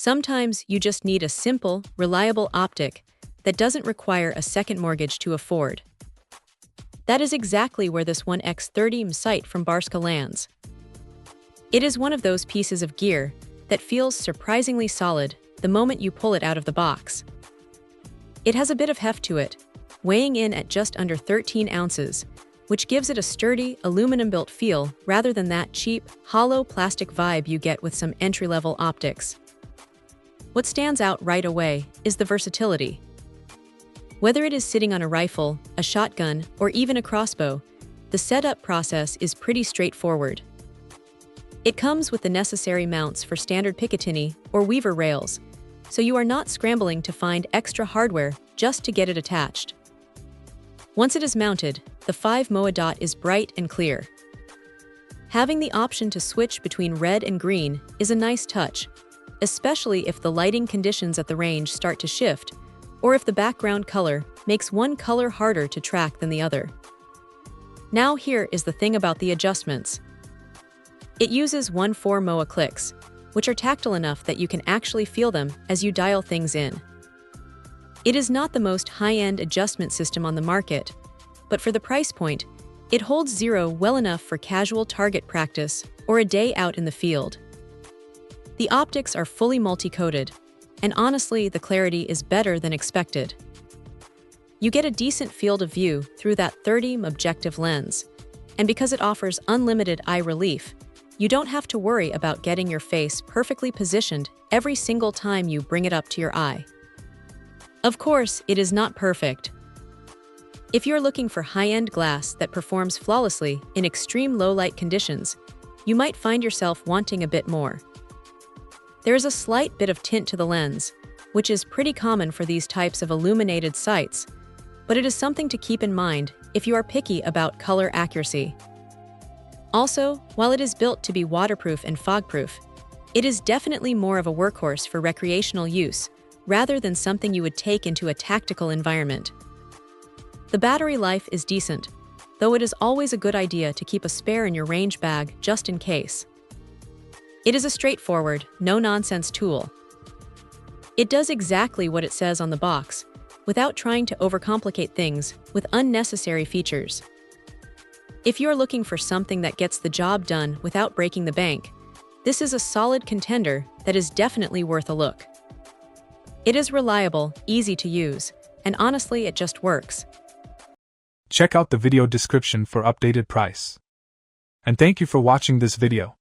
Sometimes you just need a simple, reliable optic that doesn't require a second mortgage to afford. That is exactly where this 1x30mm sight from Barska lands. It is one of those pieces of gear that feels surprisingly solid the moment you pull it out of the box. It has a bit of heft to it, weighing in at just under 13 ounces, which gives it a sturdy, aluminum-built feel rather than that cheap, hollow plastic vibe you get with some entry-level optics. What stands out right away is the versatility. Whether it is sitting on a rifle, a shotgun, or even a crossbow, the setup process is pretty straightforward. It comes with the necessary mounts for standard Picatinny or Weaver rails, so you are not scrambling to find extra hardware just to get it attached. Once it is mounted, the 5 MOA dot is bright and clear. Having the option to switch between red and green is a nice touch, especially if the lighting conditions at the range start to shift, or if the background color makes one color harder to track than the other. Now here is the thing about the adjustments. It uses 1/4 MOA clicks, which are tactile enough that you can actually feel them as you dial things in. It is not the most high-end adjustment system on the market, but for the price point, it holds zero well enough for casual target practice or a day out in the field. The optics are fully multi-coated, and honestly, the clarity is better than expected. You get a decent field of view through that 30mm objective lens, and because it offers unlimited eye relief, you don't have to worry about getting your face perfectly positioned every single time you bring it up to your eye. Of course, it is not perfect. If you're looking for high-end glass that performs flawlessly in extreme low-light conditions, you might find yourself wanting a bit more. There is a slight bit of tint to the lens, which is pretty common for these types of illuminated sights, but it is something to keep in mind if you are picky about color accuracy. Also, while it is built to be waterproof and fog-proof, it is definitely more of a workhorse for recreational use, rather than something you would take into a tactical environment. The battery life is decent, though it is always a good idea to keep a spare in your range bag just in case. It is a straightforward, no-nonsense tool. It does exactly what it says on the box, without trying to overcomplicate things with unnecessary features. If you're looking for something that gets the job done without breaking the bank, this is a solid contender that is definitely worth a look. It is reliable, easy to use, and honestly, it just works. Check out the video description for updated price. And thank you for watching this video.